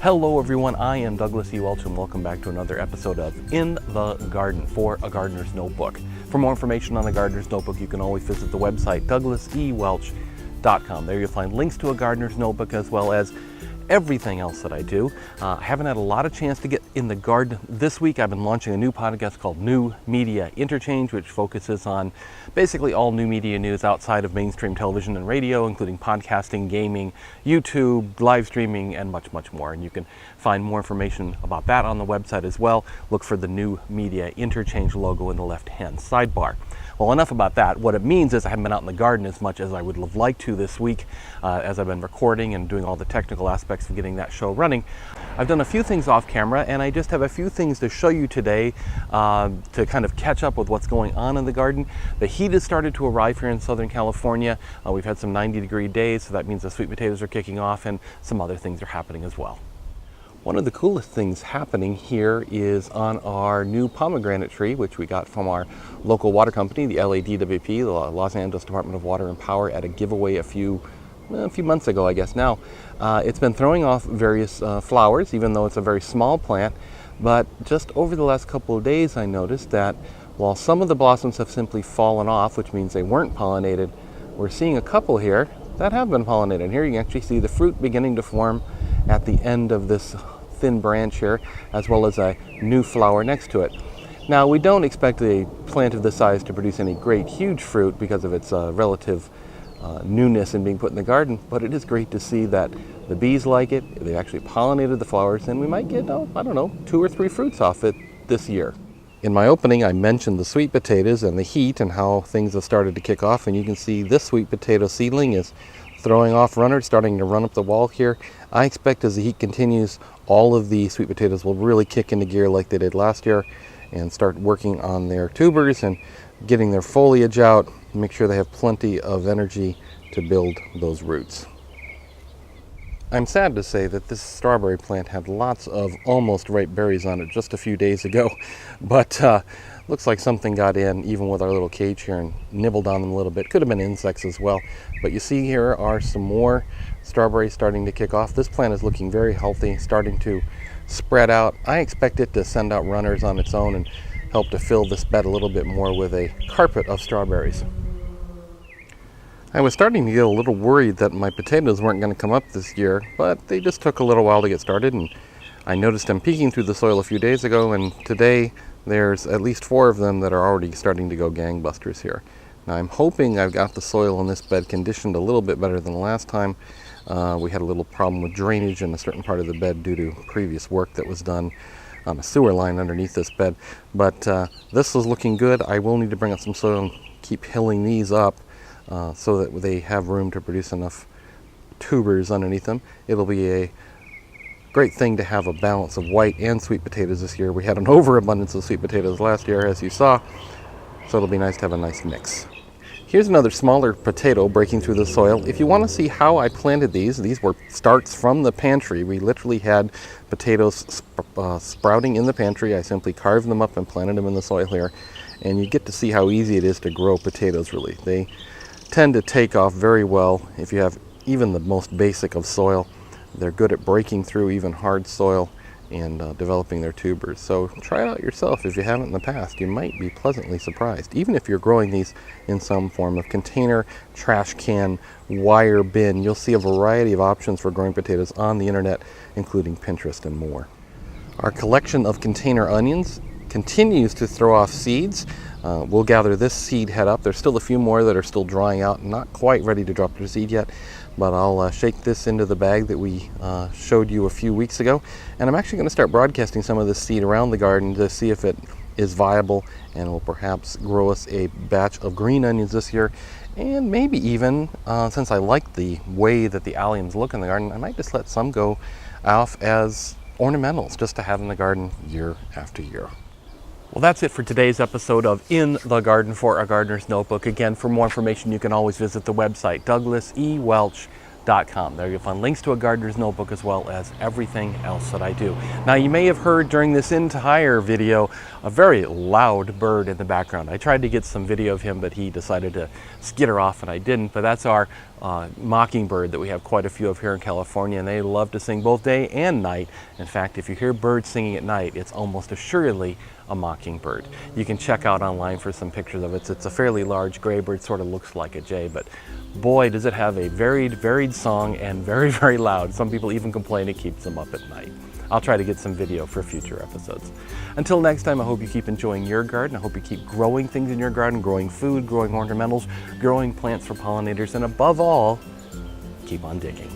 Hello everyone, I am Douglas E. Welch and welcome back to another episode of In the Garden for A Gardener's Notebook. For more information on A Gardener's Notebook, you can always visit the website douglasewelch.com. There you'll find links to A Gardener's Notebook as well as everything else that I do. I haven't had a lot of chance to get in the garden this week. I've been launching a new podcast called New Media Interchange, which focuses on basically all new media news outside of mainstream television and radio, including podcasting, gaming, YouTube, live streaming, and much, much more. And you can find more information about that on the website as well. Look for the New Media Interchange logo in the left-hand sidebar. Well, enough about that. What it means is I haven't been out in the garden as much as I would have liked to this week as I've been recording and doing all the technical aspects of getting that show running. I've done a few things off camera and I just have a few things to show you today to kind of catch up with what's going on in the garden. The heat has started to arrive here in Southern California. We've had some 90-degree days, so that means the sweet potatoes are kicking off and some other things are happening as well. One of the coolest things happening here is on our new pomegranate tree, which we got from our local water company, the LADWP, the Los Angeles Department of Water and Power, at a giveaway a few months ago, I guess now. It's been throwing off various flowers, even though it's a very small plant. But just over the last couple of days, I noticed that while some of the blossoms have simply fallen off, which means they weren't pollinated, we're seeing a couple here that have been pollinated. Here you can actually see the fruit beginning to form at the end of this thin branch here, as well as a new flower next to it. Now, we don't expect a plant of this size to produce any great huge fruit because of its relative newness in being put in the garden, but it is great to see that the bees like it. They actually pollinated the flowers, and we might get, I don't know, 2 or 3 fruits off it this year. In my opening, I mentioned the sweet potatoes and the heat and how things have started to kick off, and you can see this sweet potato seedling is throwing off runners, starting to run up the wall here. I expect as the heat continues, all of the sweet potatoes will really kick into gear like they did last year and start working on their tubers and getting their foliage out, make sure they have plenty of energy to build those roots. I'm sad to say that this strawberry plant had lots of almost ripe berries on it just a few days ago, but looks like something got in even with our little cage here and nibbled on them a little bit. Could have been insects as well. But you see here are some more strawberries starting to kick off. This plant is looking very healthy, starting to spread out. I expect it to send out runners on its own and help to fill this bed a little bit more with a carpet of strawberries. I was starting to get a little worried that my potatoes weren't going to come up this year, but they just took a little while to get started, and I noticed them peeking through the soil a few days ago, and today there's at least 4 of them that are already starting to go gangbusters here. Now I'm hoping I've got the soil in this bed conditioned a little bit better than the last time. We had a little problem with drainage in a certain part of the bed due to previous work that was done on a sewer line underneath this bed. But this is looking good. I will need to bring up some soil and keep hilling these up so that they have room to produce enough tubers underneath them. It'll be a great thing to have a balance of white and sweet potatoes this year. We had an overabundance of sweet potatoes last year, as you saw, so it'll be nice to have a nice mix. Here's another smaller potato breaking through the soil. If you want to see how I planted these were starts from the pantry. We literally had potatoes sprouting in the pantry. I simply carved them up and planted them in the soil here, and you get to see how easy it is to grow potatoes, really. They tend to take off very well if you have even the most basic of soil. They're good at breaking through even hard soil and developing their tubers. So try it out yourself if you haven't in the past. You might be pleasantly surprised. Even if you're growing these in some form of container, trash can, wire bin, you'll see a variety of options for growing potatoes on the internet, including Pinterest and more. Our collection of container onions continues to throw off seeds. We'll gather this seed head up. There's still a few more that are still drying out, not quite ready to drop their seed yet, but I'll shake this into the bag that we showed you a few weeks ago, and I'm actually going to start broadcasting some of this seed around the garden to see if it is viable and will perhaps grow us a batch of green onions this year. And maybe even, since I like the way that the alliums look in the garden, I might just let some go off as ornamentals just to have in the garden year after year. Well, that's it for today's episode of In the Garden for A Gardener's Notebook. Again, for more information, you can always visit the website, douglasewelch.com. There you'll find links to A Gardener's Notebook as well as everything else that I do. Now, you may have heard during this entire video a very loud bird in the background. I tried to get some video of him, but he decided to skitter off and I didn't. But that's our mockingbird that we have quite a few of here in California, and they love to sing both day and night. In fact, if you hear birds singing at night, it's almost assuredly a mockingbird. You can check out online for some pictures of it. It's a fairly large gray bird, sort of looks like a jay, but boy, does it have a varied song, and very loud. Some people even complain it keeps them up at night. I'll try to get some video for future episodes. Until next time, I hope you keep enjoying your garden. I hope you keep growing things in your garden, growing food, growing ornamentals, growing plants for pollinators, and above all, keep on digging.